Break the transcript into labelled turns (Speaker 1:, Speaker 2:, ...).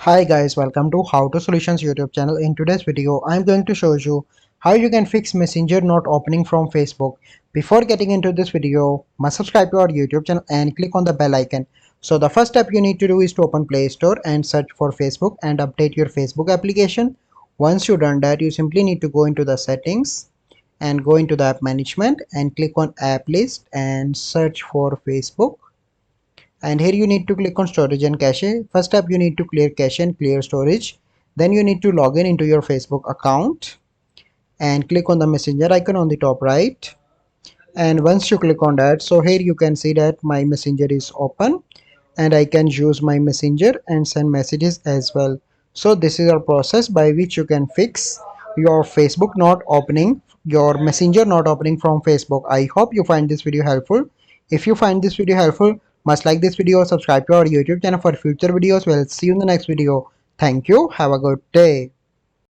Speaker 1: Hi guys, welcome to How to Solutions YouTube channel. In today's video, I'm going to show you how you can fix Messenger not opening from Facebook. Before getting into this video, must subscribe to our YouTube channel and click on the bell icon. So the first step you need to do is to open Play Store and search for Facebook and update your Facebook application. Once you've done that, you simply need to go into the settings and go into the app management and click on app list and search for Facebook, and here you need to click on storage and cache. First up, you need to clear cache and clear storage. Then you need to log in into your Facebook account and click on the messenger icon on the top right. And once you click on that, so here you can see that my messenger is open and I can use my messenger and send messages as well. So this is a process by which you can fix your Facebook not opening, your messenger not opening from Facebook. I hope you find this video helpful. If you find this video helpful, must like this video, subscribe to our YouTube channel for future videos. We'll see you in the next video. Thank you. Have a good day.